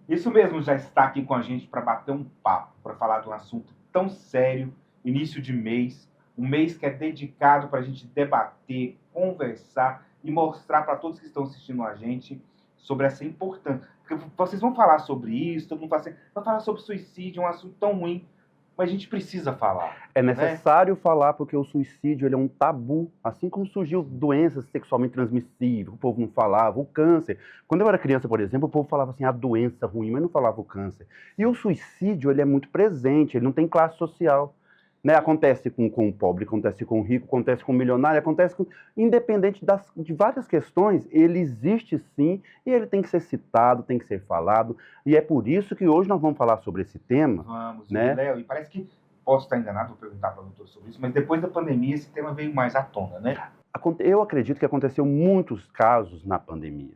Isso mesmo, já está aqui com a gente para bater um papo, para falar de um assunto tão sério, início de mês, um mês que é dedicado para a gente debater, conversar e mostrar para todos que estão assistindo a gente sobre essa importância. Porque vocês vão falar sobre isso, todo mundo vai falar sobre suicídio, um assunto tão ruim, mas a gente precisa falar. É Né? necessário falar porque o suicídio ele é um tabu, assim como surgiu doenças sexualmente transmissíveis, o povo não falava, o câncer. Quando eu era criança, por exemplo, o povo falava assim, a doença ruim, mas não falava o câncer. E o suicídio ele é muito presente, ele não tem classe social. Né? Acontece com o pobre, acontece com o rico, acontece com o milionário, acontece com... Independente de várias questões, ele existe sim e ele tem que ser citado, tem que ser falado. E é por isso que hoje nós vamos falar sobre esse tema. Vamos, né? Léo, e parece que, posso estar enganado, vou perguntar para o doutor sobre isso, mas depois da pandemia esse tema veio mais à tona, né? Eu acredito que aconteceu muitos casos na pandemia.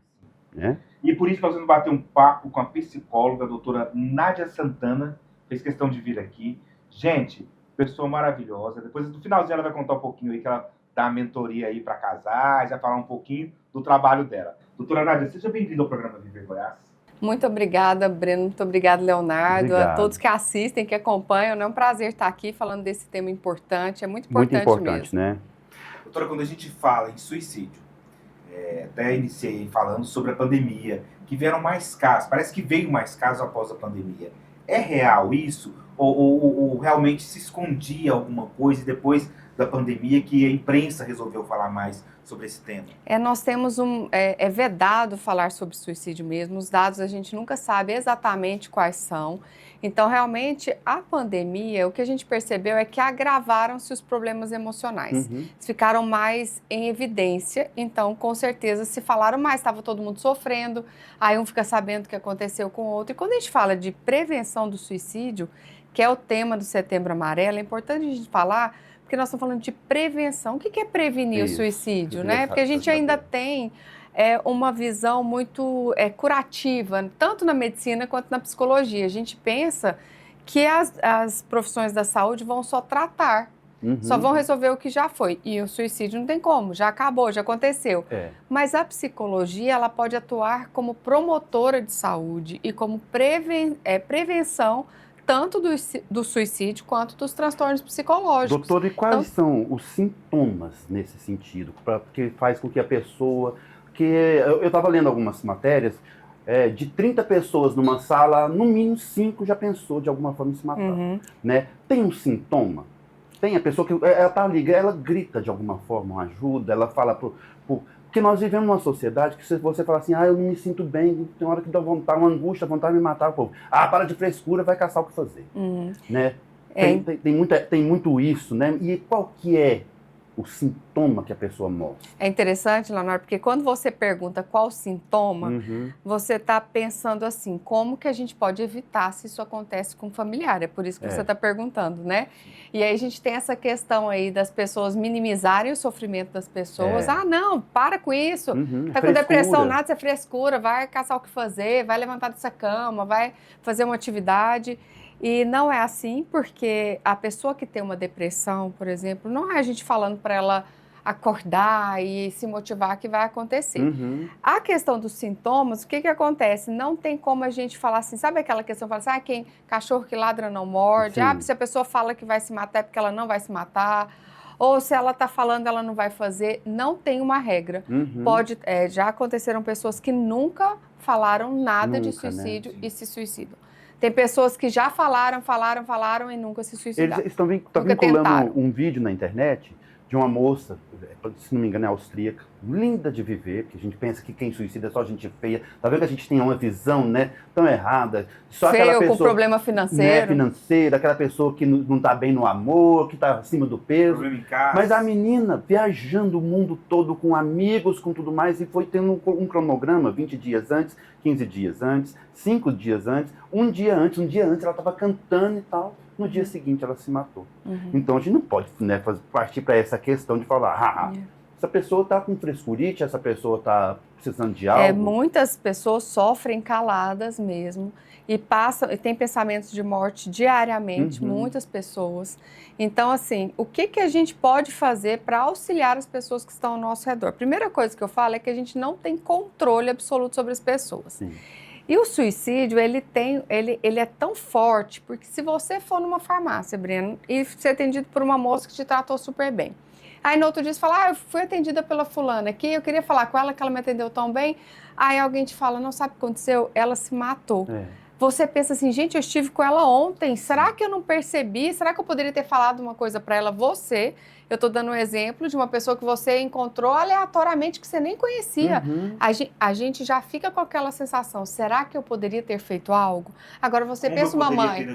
Né? E por isso nós vamos bater um papo com a psicóloga, a doutora Nádia Santana, fez questão de vir aqui. Gente, pessoa maravilhosa. Depois, no finalzinho, ela vai contar um pouquinho aí, que ela dá a mentoria aí para casais, vai falar um pouquinho do trabalho dela. Doutora Nádia, seja bem-vinda ao programa Viver Goiás. Muito obrigada, Breno. Muito obrigada, Leonardo. Obrigado. A todos que assistem, que acompanham. É um prazer estar aqui falando desse tema importante. É muito importante mesmo. Né? Doutora, quando a gente fala em suicídio, até iniciei falando sobre a pandemia, que vieram mais casos, parece que veio mais casos após a pandemia. É real isso? Ou realmente se escondia alguma coisa e depois da pandemia que a imprensa resolveu falar mais sobre esse tema? Nós temos é vedado falar sobre suicídio mesmo, os dados a gente nunca sabe exatamente quais são. Então, realmente, a pandemia, o que a gente percebeu é que agravaram-se os problemas emocionais. Eles ficaram mais em evidência, então, com certeza, se falaram mais, estava todo mundo sofrendo, aí um fica sabendo o que aconteceu com o outro. E quando a gente fala de prevenção do suicídio, que é o tema do Setembro Amarelo, é importante a gente falar, porque nós estamos falando de prevenção. O que é prevenir o suicídio, né? Porque a gente ainda tem uma visão muito curativa, tanto na medicina quanto na psicologia. A gente pensa que as profissões da saúde vão só tratar, só vão resolver o que já foi. E o suicídio não tem como, já acabou, já aconteceu. Mas a psicologia, ela pode atuar como promotora de saúde e como prevenção tanto do suicídio quanto dos transtornos psicológicos. Doutor, e quais são os sintomas nesse sentido? Que faz com que a pessoa... Que eu estava lendo algumas matérias, de 30 pessoas numa sala, no mínimo 5 já pensou de alguma forma em se matar. Né? Tem um sintoma? Tem a pessoa que ela tá ali, ela grita de alguma forma, uma ajuda, ela fala porque nós vivemos numa sociedade que se você fala assim, eu não me sinto bem, tem hora que dá vontade, uma angústia, vontade de me matar, o povo. Para de frescura, vai caçar o que fazer. Né? Tem muito isso, né? E qual que é o sintoma que a pessoa mostra? É interessante, Leonardo, porque quando você pergunta qual sintoma, você está pensando assim, como que a gente pode evitar se isso acontece com um familiar? É por isso que você está perguntando, né? E aí a gente tem essa questão aí das pessoas minimizarem o sofrimento das pessoas. Não, para com isso. Tá com depressão, nada, isso é frescura, vai caçar o que fazer, vai levantar dessa cama, vai fazer uma atividade. E não é assim, porque a pessoa que tem uma depressão, por exemplo, não é a gente falando para ela acordar e se motivar que vai acontecer. A questão dos sintomas, o que acontece? Não tem como a gente falar assim, sabe aquela questão, falar assim, cachorro que ladra não morde, se a pessoa fala que vai se matar é porque ela não vai se matar, ou se ela está falando ela não vai fazer, não tem uma regra. Já aconteceram pessoas que nunca falaram nada de suicídio, né? E se suicidam. Tem pessoas que já falaram e nunca se suicidaram. Eles estão vinculando um vídeo na internet de uma moça, se não me engano é austríaca, linda de viver, porque a gente pensa que quem suicida é só gente feia. Tá vendo que a gente tem uma visão, né, tão errada. Só feio, aquela pessoa, com problema financeiro. Financeira, aquela pessoa que não tá bem no amor, que tá acima do peso. Problema em casa. Mas a menina viajando o mundo todo com amigos, com tudo mais, e foi tendo um cronograma 20 dias antes, 15 dias antes, 5 dias antes, um dia antes ela estava cantando e tal. No dia seguinte ela se matou. Então a gente não pode, né, partir para essa questão de falar, essa pessoa está com frescurite, essa pessoa está precisando de algo. Muitas pessoas sofrem caladas mesmo e tem pensamentos de morte diariamente, muitas pessoas. Então, assim, o que a gente pode fazer para auxiliar as pessoas que estão ao nosso redor? Primeira coisa que eu falo é que a gente não tem controle absoluto sobre as pessoas. E o suicídio, ele é tão forte, porque se você for numa farmácia, Breno, e ser atendido por uma moça que te tratou super bem, aí no outro dia você fala, eu fui atendida pela fulana aqui, eu queria falar com ela, que ela me atendeu tão bem, aí alguém te fala, não sabe o que aconteceu? Ela se matou. Você pensa assim, gente, eu estive com ela ontem, será que eu não percebi? Será que eu poderia ter falado uma coisa para ela? Eu estou dando um exemplo de uma pessoa que você encontrou aleatoriamente, que você nem conhecia. A gente já fica com aquela sensação, será que eu poderia ter feito algo? Agora você pensa uma mãe.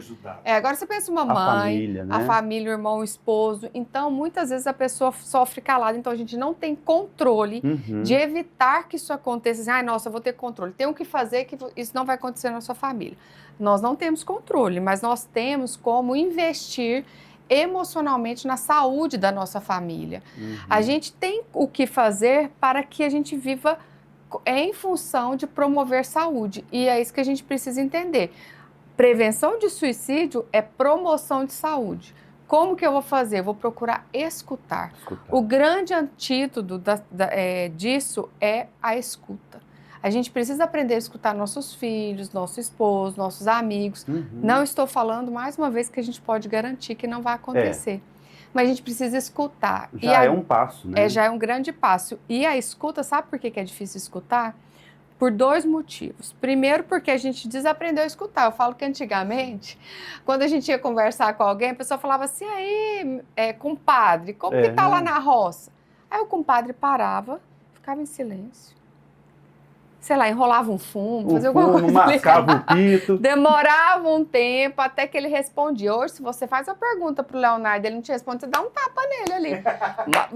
Agora você pensa uma mãe, família, né? A família, o irmão, o esposo. Então, muitas vezes a pessoa sofre calada, então a gente não tem controle de evitar que isso aconteça. Assim, ai, nossa, eu vou ter controle. Tenho que fazer que isso não vai acontecer na sua família. Nós não temos controle, mas nós temos como investir emocionalmente na saúde da nossa família. A gente tem o que fazer para que a gente viva em função de promover saúde. E é isso que a gente precisa entender. Prevenção de suicídio é promoção de saúde. Como que eu vou fazer? Eu vou procurar escutar. O grande antídoto disso é a escuta. A gente precisa aprender a escutar nossos filhos, nosso esposo, nossos amigos. Não estou falando, mais uma vez, que a gente pode garantir que não vai acontecer. Mas a gente precisa escutar. Já é um passo, né? Já é um grande passo. E a escuta, sabe por que é difícil escutar? Por 2 motivos. Primeiro, porque a gente desaprendeu a escutar. Eu falo que antigamente, quando a gente ia conversar com alguém, a pessoa falava assim, aí, compadre, como que tá lá na roça? Aí o compadre parava, ficava em silêncio. Sei lá, enrolava um fumo, fazia alguma coisa. Mascava o pito. Demorava um tempo até que ele respondia. Hoje, se você faz uma pergunta pro Leonardo, ele não te responde, você dá um tapa nele ali.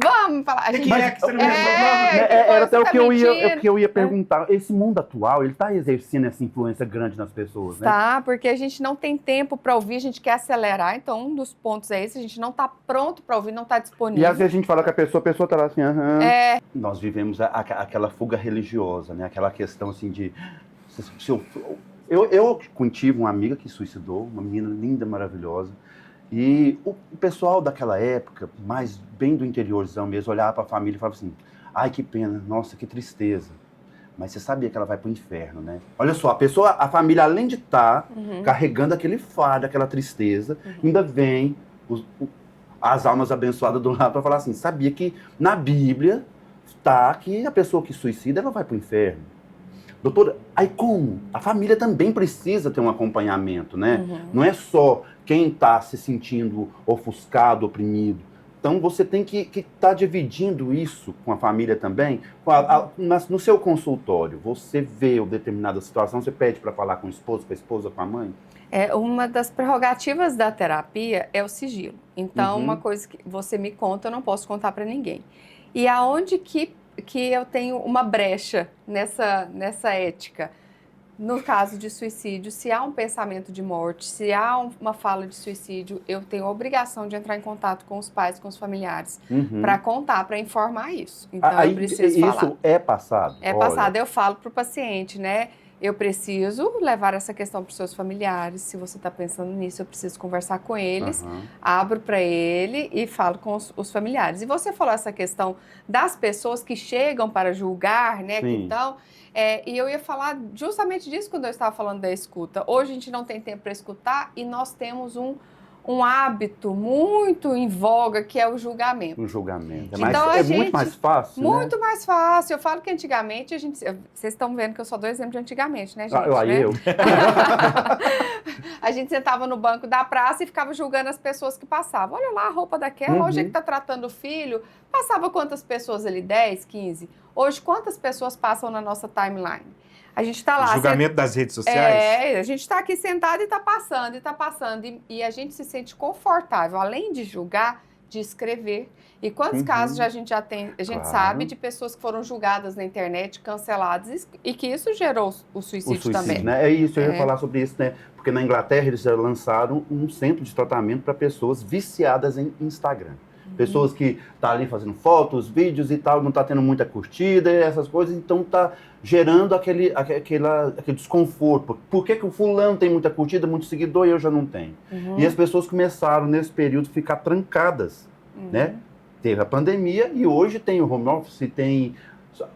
Vamos falar. Era até o que eu ia perguntar. Esse mundo atual, ele está exercendo essa influência grande nas pessoas, né? Tá, porque a gente não tem tempo para ouvir, a gente quer acelerar. Então, um dos pontos é esse, a gente não está pronto para ouvir, não está disponível. E às vezes a gente fala com a pessoa está lá assim, Nós vivemos aquela fuga religiosa, né? Aquela questão assim de... Eu tive uma amiga que suicidou, uma menina linda, maravilhosa, e o pessoal daquela época, mais bem do interiorzão mesmo, olhava para a família e falava assim, ai, que pena, nossa, que tristeza. Mas você sabia que ela vai para o inferno, né? Olha só, a família, além de estar carregando aquele fardo, aquela tristeza, ainda vem as almas abençoadas do lado para falar assim, sabia que na Bíblia está que a pessoa que suicida, ela vai para o inferno. Doutora, aí como? A família também precisa ter um acompanhamento, né? Não é só quem está se sentindo ofuscado, oprimido. Então você tem que estar dividindo isso com a família também. No seu consultório, você vê uma determinada situação, você pede para falar com o esposo, com a esposa, com a mãe? Uma das prerrogativas da terapia é o sigilo. Então, uma coisa que você me conta, eu não posso contar para ninguém. E aonde que eu tenho uma brecha nessa ética? No caso de suicídio, se há um pensamento de morte, se há uma fala de suicídio, eu tenho a obrigação de entrar em contato com os pais, com os familiares, para contar, para informar isso. Então, eu preciso falar. Isso é passado? É passado. Eu falo para o paciente, né? Eu preciso levar essa questão para os seus familiares. Se você está pensando nisso, eu preciso conversar com eles. Abro para ele e falo com os familiares. E você falou essa questão das pessoas que chegam para julgar, né? Então, e eu ia falar justamente disso quando eu estava falando da escuta. Hoje a gente não tem tempo para escutar e nós temos um hábito muito em voga, que é o julgamento. O julgamento. Então, muito mais fácil, muito mais fácil. Eu falo que antigamente, vocês estão vendo que eu só dou exemplo de antigamente, né, gente? Eu. A gente sentava no banco da praça e ficava julgando as pessoas que passavam. Olha lá a roupa daquela, hoje é que tá tratando o filho. Passava quantas pessoas ali? 10, 15? Hoje, quantas pessoas passam na nossa timeline? A gente está lá... Julgamento das redes sociais? A gente está aqui sentado e está passando. E a gente se sente confortável, além de julgar, de escrever. E quantos casos a gente sabe de pessoas que foram julgadas na internet, canceladas, e que isso gerou o suicídio também. Né? É isso, eu ia falar sobre isso, né? Porque na Inglaterra eles já lançaram um centro de tratamento para pessoas viciadas em Instagram. Pessoas que estão ali fazendo fotos, vídeos e tal, não está tendo muita curtida, essas coisas, então está gerando aquele desconforto. Por que o fulano tem muita curtida, muito seguidor e eu já não tenho? E as pessoas começaram, nesse período, a ficar trancadas, né? Teve a pandemia e hoje tem o home office, tem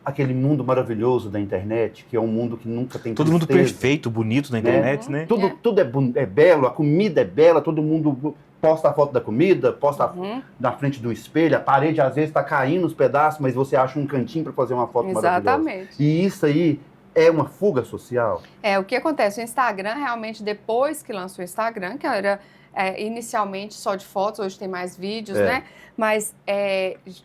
aquele mundo maravilhoso da internet, que é um mundo que nunca tem Todo mundo tristeza, perfeito, bonito na internet, né? Tudo é belo, a comida é bela, todo mundo posta a foto da comida, posta na frente do espelho, a parede às vezes está caindo os pedaços, mas você acha um cantinho para fazer uma foto maravilhosa. Exatamente. E isso aí é uma fuga social. O que acontece? O Instagram, realmente, depois que lançou o Instagram, que era inicialmente só de fotos, hoje tem mais vídeos, né? Mas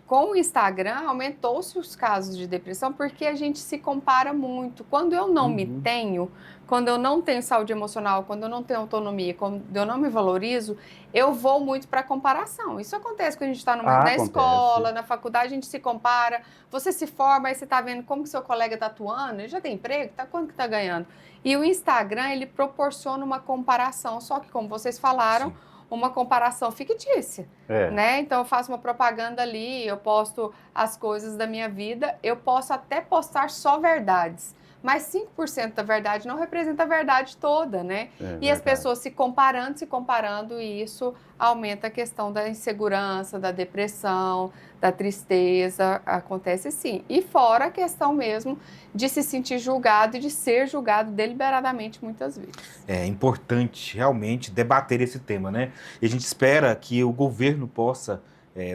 com o Instagram, aumentou-se os casos de depressão porque a gente se compara muito. Quando eu não me tenho, quando eu não tenho saúde emocional, quando eu não tenho autonomia, quando eu não me valorizo, eu vou muito para comparação. Isso acontece quando a gente está na escola, na faculdade, a gente se compara, você se forma, aí você está vendo como que seu colega está atuando, ele já tem emprego, quanto que está ganhando? E o Instagram, ele proporciona uma comparação, só que como vocês falaram, uma comparação fictícia, né? Então eu faço uma propaganda ali, eu posto as coisas da minha vida, eu posso até postar só verdades, mas 5% da verdade não representa a verdade toda, né? E as pessoas se comparando, e isso aumenta a questão da insegurança, da depressão, da tristeza, acontece sim. E fora a questão mesmo de se sentir julgado e de ser julgado deliberadamente muitas vezes. É importante realmente debater esse tema, né? E a gente espera que o governo possa,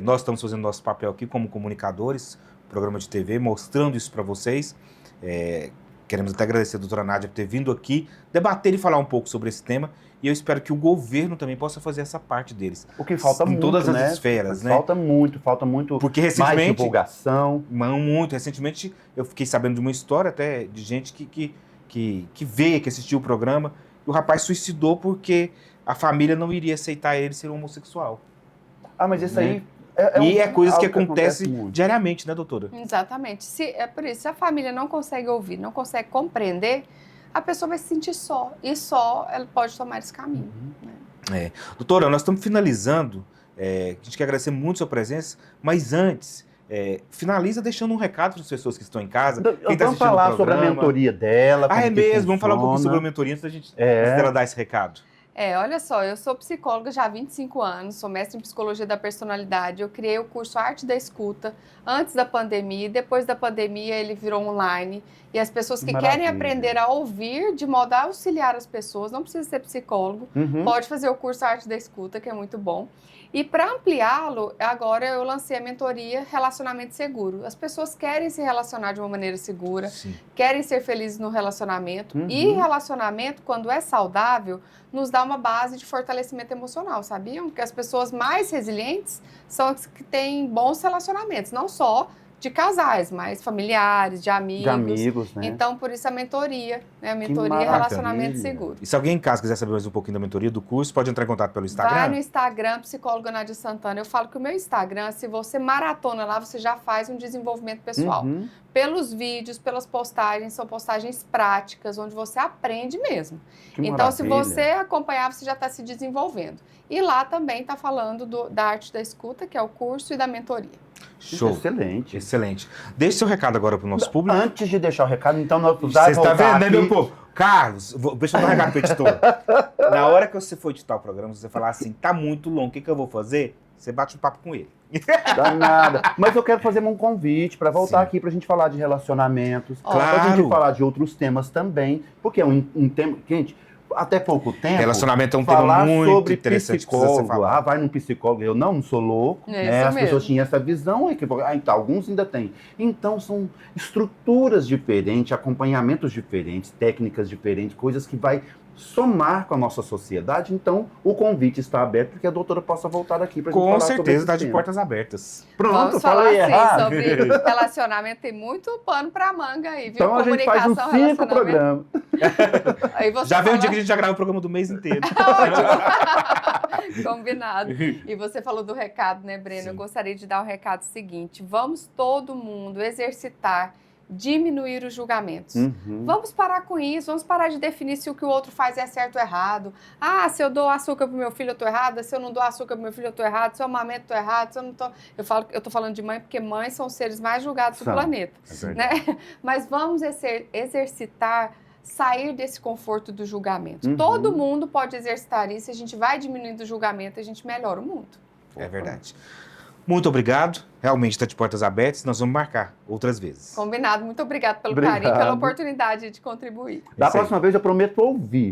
nós estamos fazendo nosso papel aqui como comunicadores, programa de TV, mostrando isso para vocês. Queremos até agradecer a doutora Nádia por ter vindo aqui debater e falar um pouco sobre esse tema. E eu espero que o governo também possa fazer essa parte deles. O que falta muito, em todas as né? esferas, né? Falta muito. Porque recentemente, mais divulgação. Muito. Recentemente eu fiquei sabendo de uma história até de gente que veio, que assistiu o programa, e o rapaz suicidou porque a família não iria aceitar ele ser homossexual. Mas isso aí... é coisas que acontecem diariamente, né, doutora? Exatamente. É por isso, se a família não consegue ouvir, não consegue compreender, a pessoa vai se sentir só. E só ela pode tomar esse caminho. Né? Doutora, nós estamos finalizando. A gente quer agradecer muito a sua presença, mas antes, finaliza deixando um recado para as pessoas que estão em casa. Vamos falar sobre a mentoria dela. É mesmo? Vamos falar um pouquinho sobre a mentoria antes da gente dela dar esse recado. Olha só, eu sou psicóloga já há 25 anos, sou mestre em psicologia da personalidade, eu criei o curso Arte da Escuta antes da pandemia, depois da pandemia ele virou online, e as pessoas que querem aprender a ouvir de modo a auxiliar as pessoas, não precisa ser psicólogo, pode fazer o curso Arte da Escuta, que é muito bom. E para ampliá-lo, agora eu lancei a mentoria Relacionamento Seguro. As pessoas querem se relacionar de uma maneira segura, querem ser felizes no relacionamento. E relacionamento, quando é saudável, nos dá uma base de fortalecimento emocional, sabiam? Que as pessoas mais resilientes são as que têm bons relacionamentos, não só de casais, mas familiares, de amigos. Né? Então, por isso a mentoria, né? A mentoria Relacionamento Seguro. E se alguém em casa quiser saber mais um pouquinho da mentoria, do curso, pode entrar em contato pelo Instagram? Vai no Instagram, psicóloga Nádia Santana. Eu falo que o meu Instagram, se você maratona lá, você já faz um desenvolvimento pessoal. Pelos vídeos, pelas postagens, são postagens práticas, onde você aprende mesmo. Então, se você acompanhar, você já está se desenvolvendo. E lá também está falando da arte da escuta, que é o curso, e da mentoria. Show. Excelente. Excelente. Deixe seu recado agora para o nosso público. Antes de deixar o recado, então, nós você está vendo, né, meu povo? Carlos, deixa eu dar um recado para o editor. Na hora que você for editar o programa, você falar assim, tá muito longo, o que eu vou fazer? Você bate um papo com ele. Dá nada. Mas eu quero fazer um convite para voltar aqui para a gente falar de relacionamentos, para a gente falar de outros temas também, porque é um tema, gente, até pouco tempo, relacionamento é um tema muito sobre interessante. Psicólogo, vai num psicólogo, eu não sou louco, né? As pessoas tinham essa visão equivocada, então, alguns ainda têm. Então são estruturas diferentes, acompanhamentos diferentes, técnicas diferentes, coisas que vai somar com a nossa sociedade. Então o convite está aberto para que a doutora possa voltar aqui para a gente falar sobre isso. Com certeza está de portas abertas. Pronto, falei errado. Sobre relacionamento, tem muito pano para manga aí, viu? Então a gente faz uns 5 programas. Já veio o dia que a gente já grava o programa do mês inteiro. Combinado. E você falou do recado, né, Breno? Eu gostaria de dar o recado seguinte: vamos todo mundo exercitar, diminuir os julgamentos. Vamos parar com isso, vamos parar de definir se o que o outro faz é certo ou errado. Se eu dou açúcar pro meu filho, eu tô errada. Se eu não dou açúcar pro meu filho, eu tô errado. Se eu amamento, eu tô errado. Se eu não tô... Eu tô falando de mãe porque mães são os seres mais julgados do planeta. Né? Mas vamos exercitar, sair desse conforto do julgamento. Todo mundo pode exercitar isso, a gente vai diminuindo o julgamento, a gente melhora o mundo. É verdade. Muito obrigado. Realmente está de portas abertas. Nós vamos marcar outras vezes. Combinado. Muito obrigado pelo Obrigado. carinho e pela oportunidade de contribuir. Da Isso aí. próxima vez eu prometo ouvir.